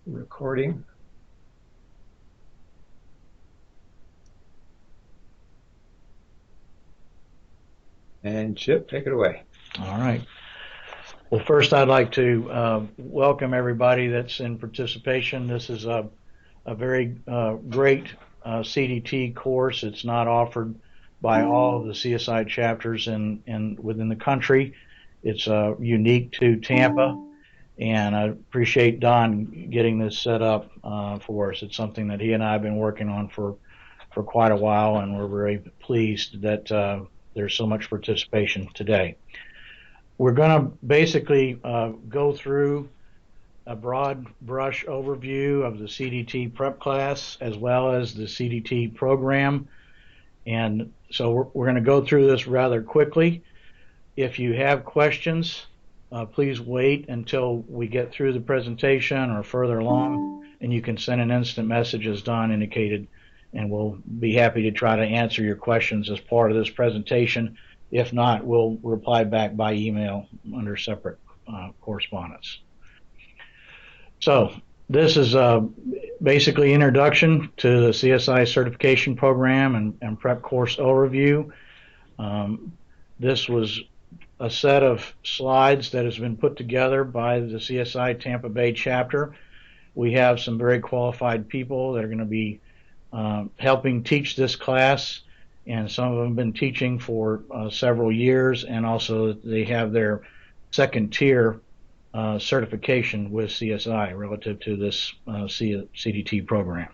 Recording. And Chip, take it away. All right. Well, first, I'd like to welcome everybody that's in participation. This is a very great CDT course. It's not offered by all of the CSI chapters within the country. It's unique to Tampa, and I appreciate Don getting this set up for us. It's something that he and I have been working on for quite a while, and we're very pleased that there's so much participation today. We're going to basically go through a broad brush overview of the CDT prep class as well as the CDT program. And so we're going to go through this rather quickly. If you have questions, please wait until we get through the presentation or further along, and you can send an instant message as Don indicated, and we'll be happy to try to answer your questions as part of this presentation. If not, we'll reply back by email under separate correspondence. So this is basically introduction to the CSI certification program and prep course overview. This was a set of slides that has been put together by the CSI Tampa Bay chapter. We have some very qualified people that are going to be helping teach this class, and some of them have been teaching for several years, and also they have their second tier certification with CSI relative to this CDT program.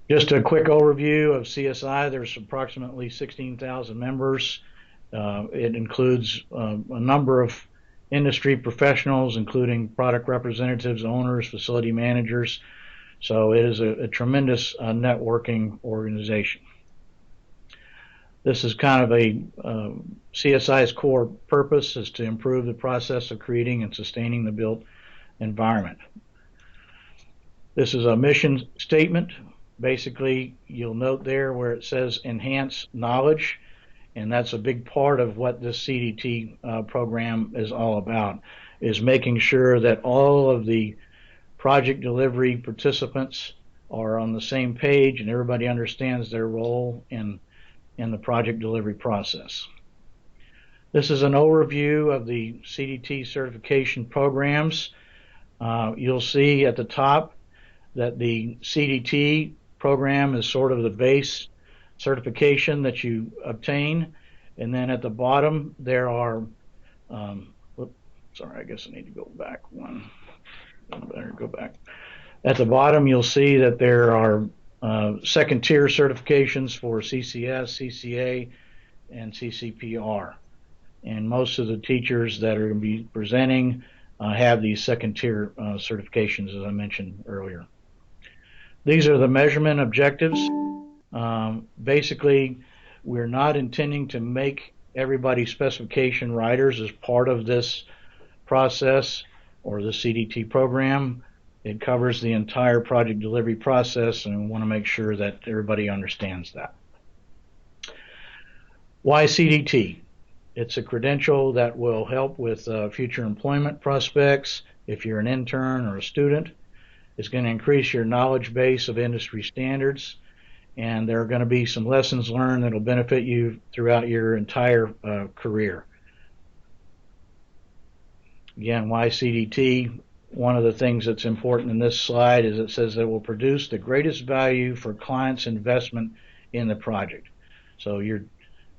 Just a quick overview of CSI. There's approximately 16,000 members. It includes a number of industry professionals, including product representatives, owners, facility managers. So it is a tremendous networking organization. This is kind of a CSI's core purpose is to improve the process of creating and sustaining the built environment. This is a mission statement. Basically, you'll note there where it says enhance knowledge, and that's a big part of what this CDT program is all about, is making sure that all of the project delivery participants are on the same page and everybody understands their role in the project delivery process. This is an overview of the CDT certification programs. You'll see at the top that the CDT program is sort of the base certification that you obtain, and then at the bottom there are sorry, I guess I need to go back one. Better go back. At the bottom you'll see that there are second tier certifications for CCS, CCA, and CCPR, and most of the teachers that are going to be presenting have these second tier certifications, as I mentioned earlier. These are the measurement objectives. Basically, we're not intending to make everybody specification writers as part of this process or the CDT program. It covers the entire project delivery process, and we want to make sure that everybody understands that. Why CDT? It's a credential that will help with future employment prospects. If you're an intern or a student, it's going to increase your knowledge base of industry standards, and there are going to be some lessons learned that will benefit you throughout your entire career. Again, why CDT? One of the things that's important in this slide is it says that it will produce the greatest value for clients' investment in the project. So you're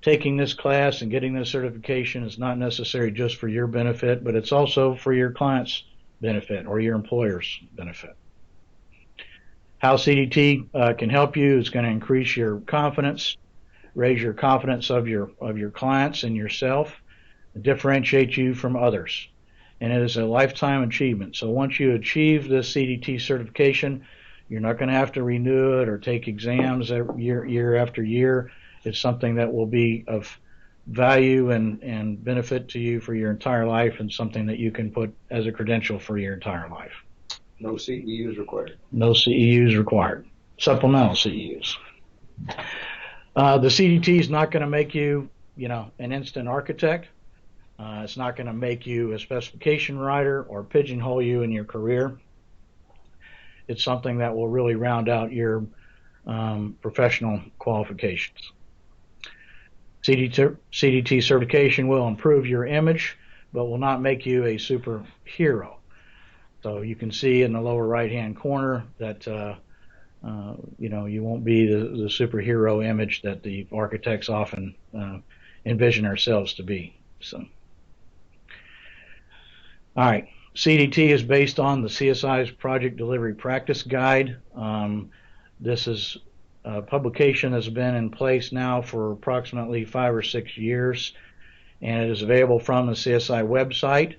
taking this class and getting this certification is not necessary just for your benefit, but it's also for your client's benefit or your employer's benefit. How CDT can help you is going to increase your confidence, raise your confidence of your clients and yourself, and differentiate you from others. And it is a lifetime achievement. So once you achieve this CDT certification, you're not going to have to renew it or take exams year after year. It's something that will be of value and benefit to you for your entire life, and something that you can put as a credential for your entire life. No CEUs required. No CEUs required. Supplemental CEUs. The CDT is not going to make you, an instant architect. It's not going to make you a specification writer or pigeonhole you in your career. it's something that will really round out your professional qualifications. CDT certification will improve your image, but will not make you a superhero. So you can see in the lower right-hand corner that you won't be the superhero image that the architects often envision ourselves to be. So, all right. CDT is based on the CSI's Project Delivery Practice Guide. This is a publication has been in place now for approximately 5 or 6 years, and it is available from the CSI website.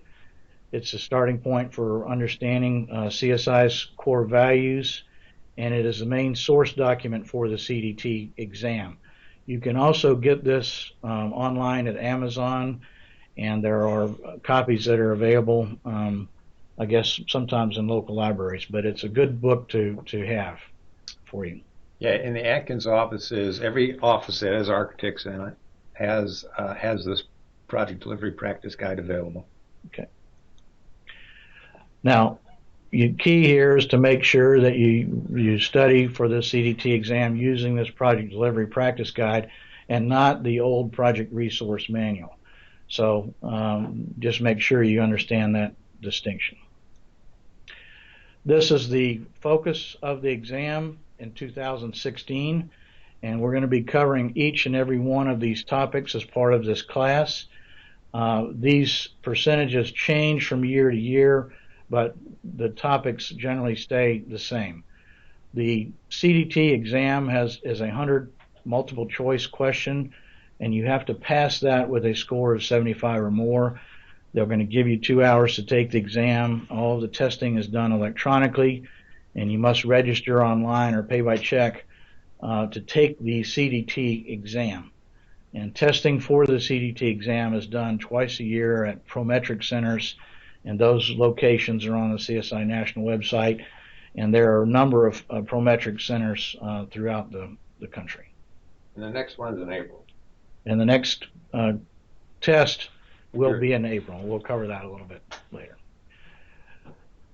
It's a starting point for understanding CSI's core values, and it is the main source document for the CDT exam. You can also get this online at Amazon, and there are copies that are available, I guess, sometimes in local libraries, but it's a good book to have for you. Yeah, in the Atkins offices, every office that has architects in it has this project delivery practice guide available. Okay. Now, the key here is to make sure that you study for the CDT exam using this project delivery practice guide and not the old project resource manual. So just make sure you understand that distinction. This is the focus of the exam in 2016, and we're going to be covering each and every one of these topics as part of this class. These percentages change from year to year, but the topics generally stay the same. The CDT exam is a 100 multiple choice question, and you have to pass that with a score of 75 or more. They're going to give you 2 hours to take the exam. All of the testing is done electronically, and you must register online or pay by check to take the CDT exam. And testing for the CDT exam is done twice a year at Prometric centers, and those locations are on the CSI National website, and there are a number of Prometric centers throughout the country. And the next one's in April. And the next test will be in April. We'll cover that a little bit later.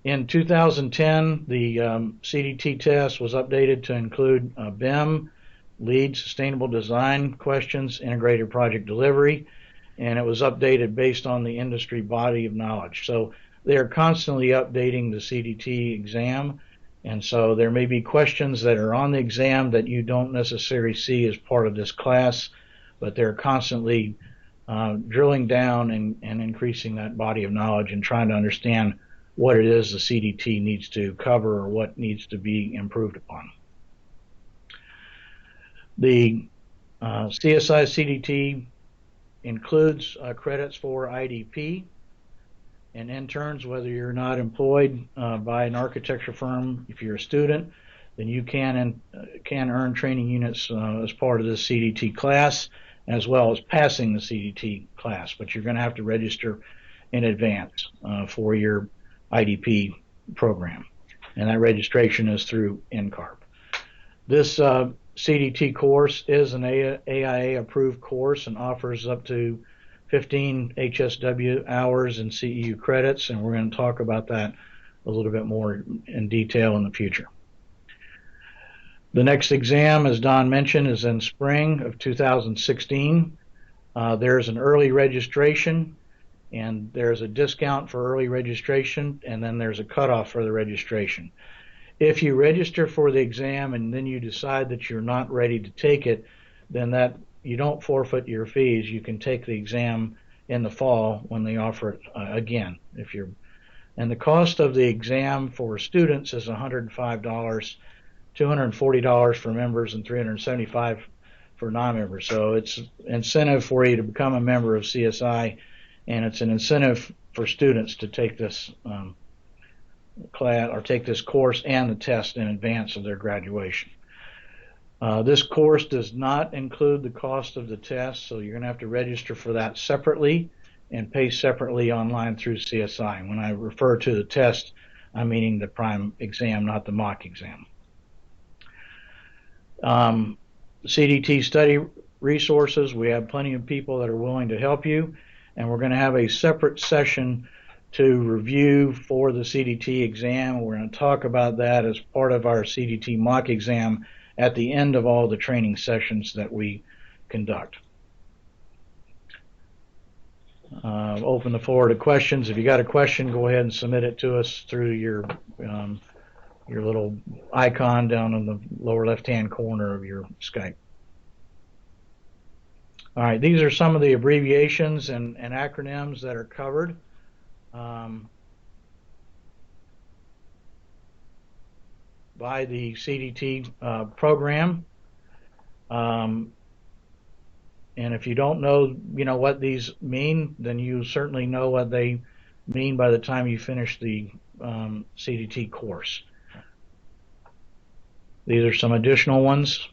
In 2010, the CDT test was updated to include BIM, Lead Sustainable Design questions, Integrated Project Delivery, and it was updated based on the industry body of knowledge. So they are constantly updating the CDT exam, and so there may be questions that are on the exam that you don't necessarily see as part of this class, but they're constantly drilling down and increasing that body of knowledge and trying to understand what it is the CDT needs to cover or what needs to be improved upon. The CSI CDT includes credits for IDP and interns. Whether you're not employed by an architecture firm, if you're a student, then you can earn training units as part of this CDT class, as well as passing the CDT class. But you're going to have to register in advance for your IDP program, and that registration is through NCARB. This CDT course is an AIA approved course and offers up to 15 HSW hours and CEU credits, and we're going to talk about that a little bit more in detail in the future. The next exam, as Don mentioned, is in spring of 2016. There's an early registration, and there's a discount for early registration, and then there's a cutoff for the registration. If you register for the exam and then you decide that you're not ready to take it, then that you don't forfeit your fees. You can take the exam in the fall when they offer it again. And the cost of the exam for students is $105, $240 for members, and $375 for non-members. So it's incentive for you to become a member of CSI, and it's an incentive for students to take this class or take this course and the test in advance of their graduation. This course does not include the cost of the test, so you're going to have to register for that separately and pay separately online through CSI. When I refer to the test, I'm meaning the prime exam, not the mock exam. CDT study resources, we have plenty of people that are willing to help you, and we're going to have a separate session to review for the CDT exam. We're going to talk about that as part of our CDT mock exam at the end of all the training sessions that we conduct. Open the floor to questions. If you got a question, go ahead and submit it to us through your little icon down in the lower left-hand corner of your Skype. All right, these are some of the abbreviations and acronyms that are covered. By the CDT program. And if you don't know, what these mean, then you certainly know what they mean by the time you finish the CDT course. These are some additional ones.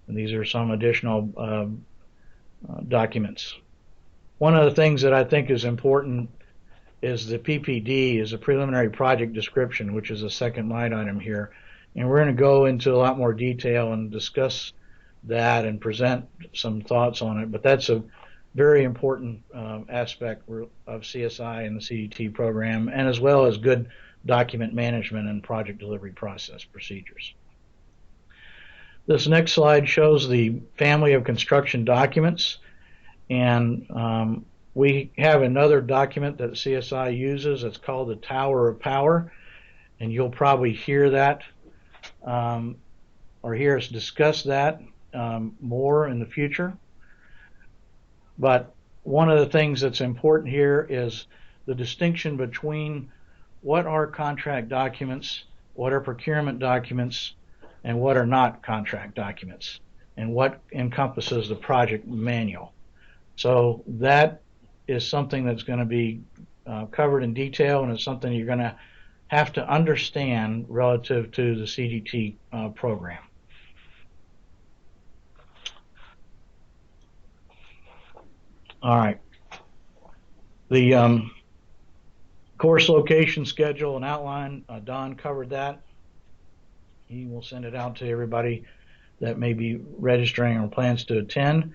And these are some additional documents. One of the things that I think is important is the PPD, is a preliminary project description, which is a second line item here. And we're going to go into a lot more detail and discuss that and present some thoughts on it. But that's a very important aspect of CSI and the CDT program, and as well as good document management and project delivery process procedures. This next slide shows the family of construction documents. And we have another document that CSI uses. It's called the Tower of Power. And you'll probably hear that or hear us discuss that more in the future. But one of the things that's important here is the distinction between what are contract documents, what are procurement documents, and what are not contract documents, and what encompasses the project manual. So that is something that's going to be covered in detail, and it's something you're going to have to understand relative to the CDT program. All right. The course location, schedule, and outline, Don covered that. He will send it out to everybody that may be registering or plans to attend.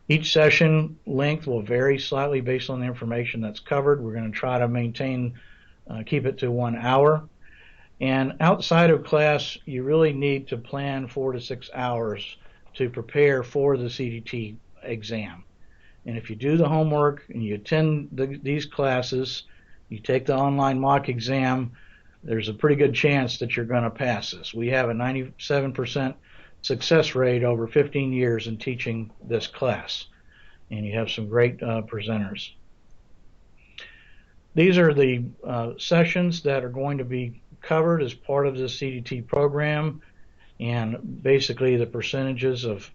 Each session length will vary slightly based on the information that's covered. We're going to try to keep it to 1 hour. And outside of class, you really need to plan 4 to 6 hours to prepare for the CDT exam. And if you do the homework and you attend these classes, you take the online mock exam, there's a pretty good chance that you're going to pass this. We have a 97% success rate over 15 years in teaching this class. And you have some great presenters. These are the sessions that are going to be covered as part of the CDT program, and basically the percentages of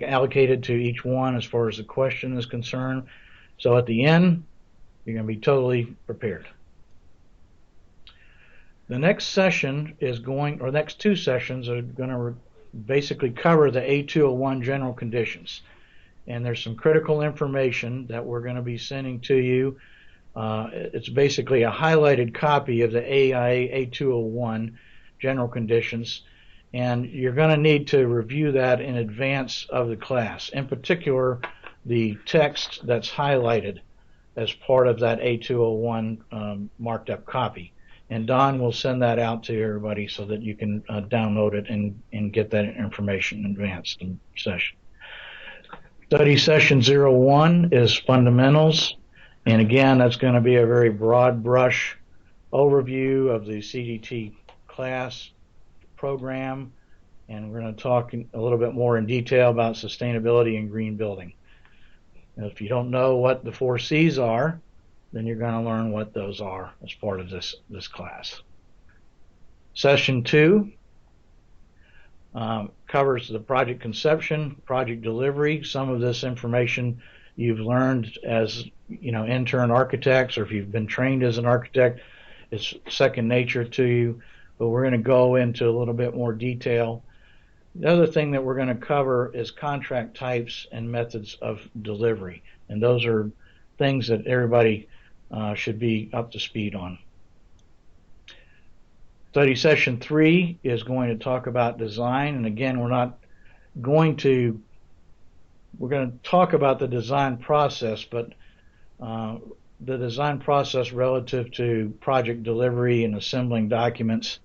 allocated to each one as far as the question is concerned. So at the end, you're going to be totally prepared. The next session is next 2 sessions are going to basically cover the A201 general conditions. And there's some critical information that we're going to be sending to you. It's basically a highlighted copy of the AIA A201 general conditions. And you're going to need to review that in advance of the class. In particular, the text that's highlighted as part of that A201 marked up copy. And Don will send that out to everybody so that you can download it and get that information in advance in session. Study session 01 is fundamentals. And again, that's going to be a very broad brush overview of the CDT class program. And we're going to talk a little bit more in detail about sustainability and green building. Now, if you don't know what the 4 C's are, then you're going to learn what those are as part of this class. Session 2 covers the project conception, project delivery. Some of this information you've learned as intern architects, or if you've been trained as an architect, it's second nature to you. But we're going to go into a little bit more detail. The other thing that we're going to cover is contract types and methods of delivery. And those are things that everybody should be up to speed on. Study session 3 is going to talk about design. And again, we're not going to we're going to talk about the design process, but uh, the design process relative to project delivery and assembling documents,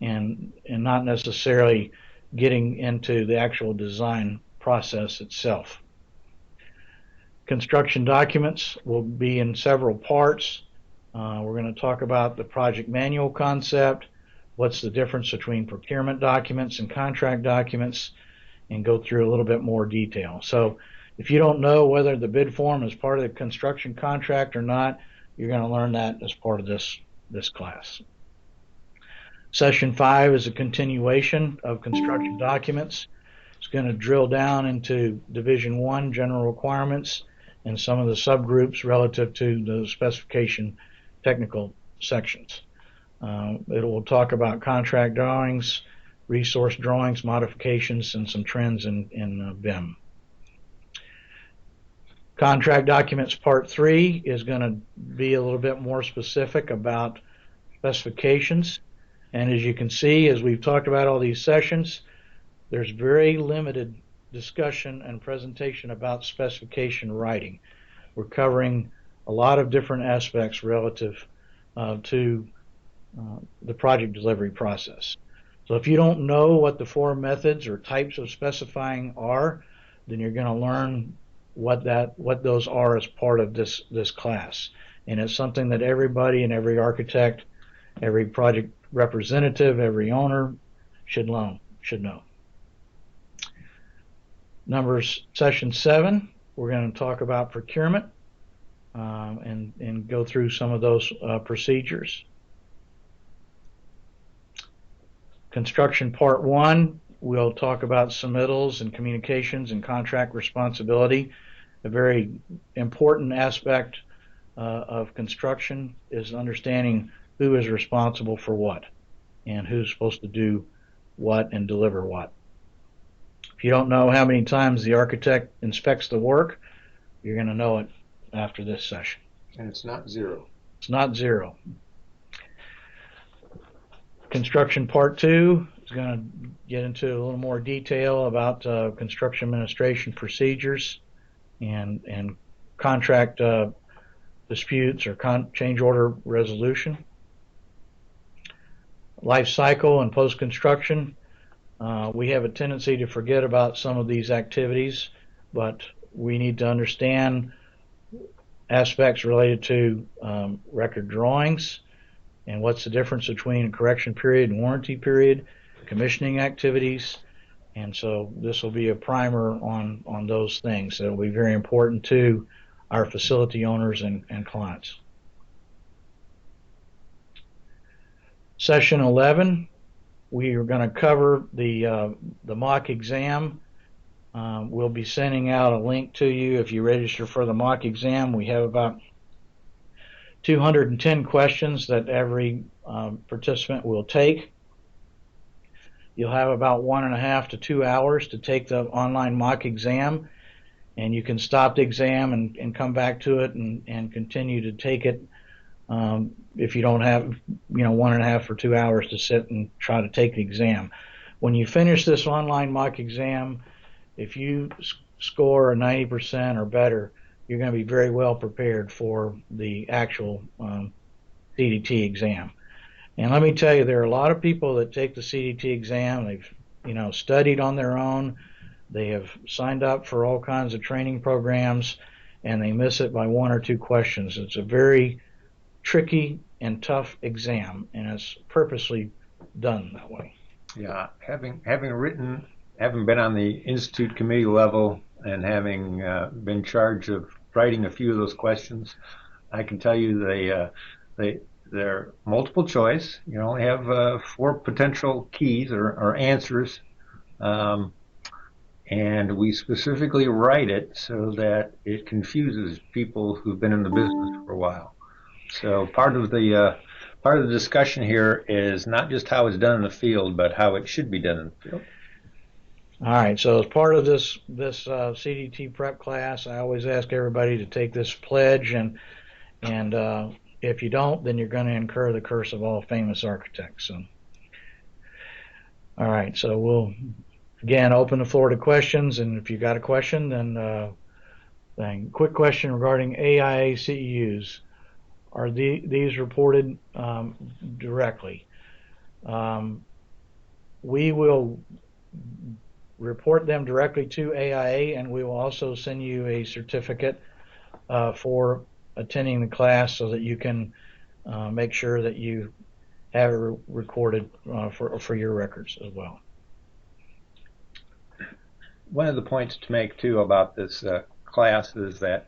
and not necessarily getting into the actual design process itself. Construction documents will be in several parts. We're going to talk about the project manual concept, what's the difference between procurement documents and contract documents, and go through a little bit more detail. So if you don't know whether the bid form is part of the construction contract or not, you're going to learn that as part of this class. Session 5 is a continuation of construction documents. It's going to drill down into Division 1 general requirements and some of the subgroups relative to the specification technical sections. It will talk about contract drawings, resource drawings, modifications, and some trends in BIM. Contract documents part 3 is going to be a little bit more specific about specifications. And as you can see, as we've talked about all these sessions, there's very limited discussion and presentation about specification writing. We're covering a lot of different aspects relative to the project delivery process. So if you don't know what the 4 methods or types of specifying are, then you're going to learn what those are as part of this class. And it's something that everybody and every architect, every project representative, every owner should know. Session 7, we're going to talk about procurement and go through some of those procedures. Construction part 1, we'll talk about submittals and communications and contract responsibility. A very important aspect of construction is understanding who is responsible for what and who's supposed to do what and deliver what. If you don't know how many times the architect inspects the work, you're going to know it after this session. And it's not 0. It's not 0. Construction part 2 is going to get into a little more detail about construction administration procedures and contract disputes or change order resolution. Life cycle and post-construction. We have a tendency to forget about some of these activities, but we need to understand aspects related to record drawings and what's the difference between a correction period and warranty period, commissioning activities, and so this will be a primer on those things that will be very important to our facility owners and clients. Session 11, we are going to cover the mock exam. We'll be sending out a link to you if you register for the mock exam. We have about 210 questions that every participant will take. You'll have about 1.5 to 2 hours to take the online mock exam, and you can stop the exam and come back to it and continue to take it if you don't have 1.5 or 2 hours to sit and try to take the exam. When you finish this online mock exam, if you score a 90% or better, you're going to be very well prepared for the actual CDT exam. And let me tell you, there are a lot of people that take the CDT exam. They've studied on their own. They have signed up for all kinds of training programs, and they miss it by 1 or 2 questions. It's a very tricky and tough exam, and it's purposely done that way. Yeah, having been on the institute committee level and having been charged of writing a few of those questions, I can tell you they're multiple choice. You only have 4 potential keys or answers, and we specifically write it so that it confuses people who've been in the business for a while. So part of the discussion here is not just how it's done in the field, but how it should be done in the field. All right, so as part of this CDT prep class, I always ask everybody to take this pledge, and if you don't, then you're going to incur the curse of all famous architects. So, all right, so Again, open the floor to questions, and if you got a question, then quick question regarding AIA CEUs. Are these reported directly? We will report them directly to AIA, and we will also send you a certificate for attending the class so that you can make sure that you have it recorded for your records as well. One of the points to make too about this class is that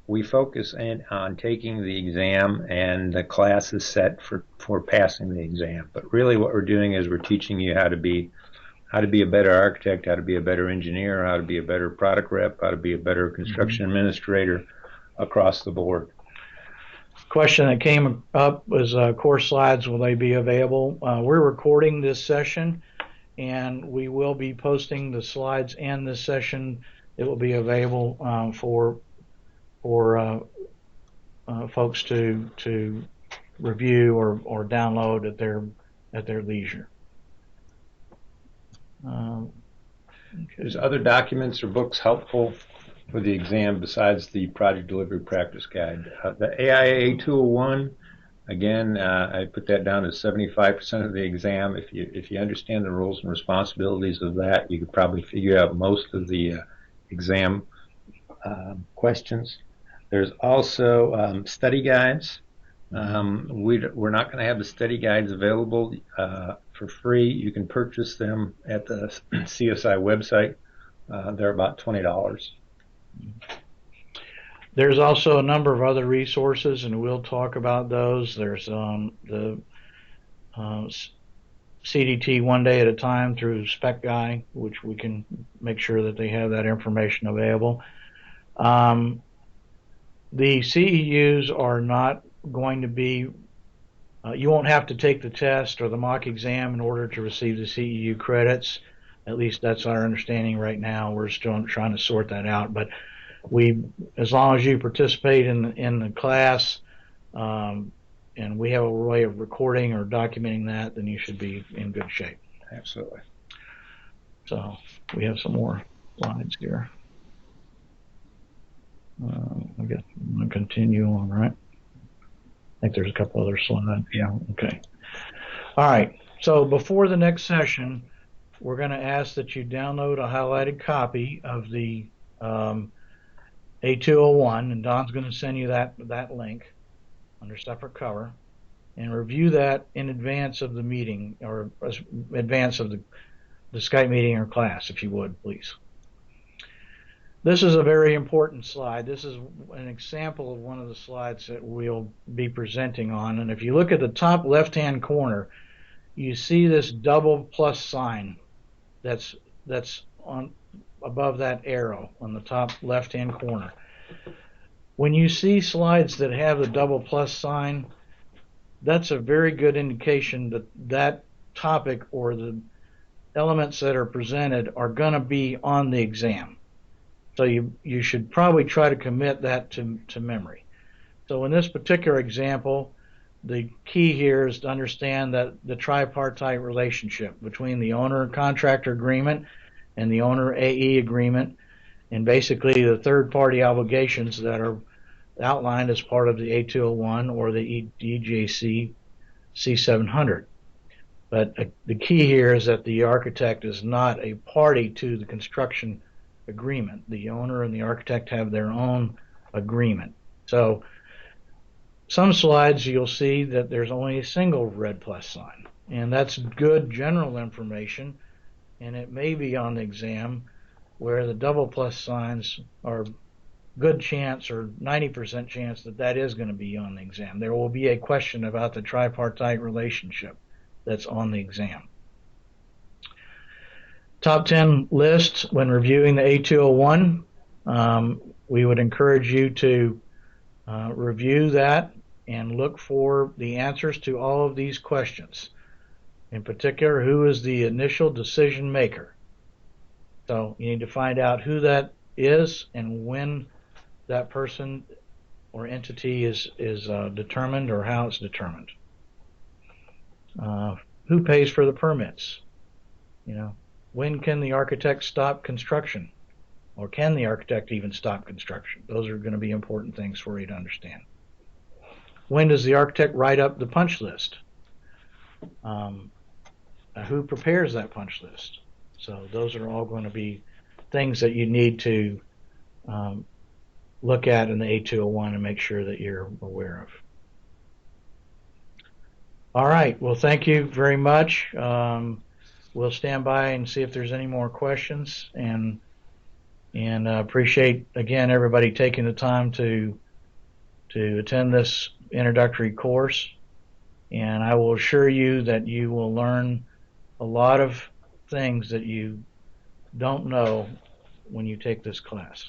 we focus in on taking the exam, and the class is set for passing the exam. But really what we're doing is we're teaching you how to be a better architect, how to be a better engineer, how to be a better product rep, how to be a better construction administrator across the board. Question that came up was course slides. Will they be available? We're recording this session, and we will be posting the slides and this session. It will be available for folks to review or download at their leisure. Okay. Is other documents or books helpful for the exam besides the project delivery practice guide? The AIA 201, again, I put that down as 75% of the exam. If you understand the roles and responsibilities of that, you could probably figure out most of the exam questions. There's also study guides. We're not going to have the study guides available for free. You can purchase them at the CSI website. They're about $20. There's also a number of other resources, and we'll talk about those. There's the CDT One Day at a Time through Spec Guy, which we can make sure that they have that information available. The CEUs are not going to be, you won't have to take the test or the mock exam in order to receive the CEU credits. At least that's our understanding right now. We're still trying to sort that out. But as long as you participate in the class, and we have a way of recording or documenting that, then you should be in good shape. Absolutely. So we have some more slides here. I guess I'm going to continue on, right? I think there's a couple other slides. Yeah. Okay. All right. So before the next session, we're going to ask that you download a highlighted copy of the A201, and Don's going to send you that link under separate cover, and review that in advance of the meeting, or advance of the Skype meeting or class, if you would, please. This is a very important slide. This is an example of one of the slides that we'll be presenting on. And if you look at the top left-hand corner, you see this double plus sign that's on above that arrow on the top left-hand corner. When you see slides that have the double plus sign, that's a very good indication that that topic or the elements that are presented are going to be on the exam. So you should probably try to commit that to memory. So in this particular example, the key here is to understand that the tripartite relationship between the owner-contractor agreement and the owner-AE agreement, and basically the third-party obligations that are outlined as part of the A201 or the EJC C700. But the key here is that the architect is not a party to the construction agreement. The owner and the architect have their own agreement. So some slides you'll see that there's only a single red plus sign, and that's good general information, and it may be on the exam, where the double plus signs are good chance or 90% chance that is going to be on the exam. There will be a question about the tripartite relationship that's on the exam. Top 10 lists when reviewing the A201. We would encourage you to review that and look for the answers to all of these questions. In particular, who is the initial decision maker? So you need to find out who that is and when that person or entity is determined, or how it's determined. Who pays for the permits? You know, When can the architect stop construction? Or can the architect even stop construction? Those are going to be important things for you to understand. When does the architect write up the punch list? Who prepares that punch list? So those are all going to be things that you need to look at in the A201 and make sure that you're aware of. All right. Well, thank you very much. We'll stand by and see if there's any more questions, and appreciate again everybody taking the time to attend this introductory course. And I will assure you that you will learn a lot of things that you don't know when you take this class.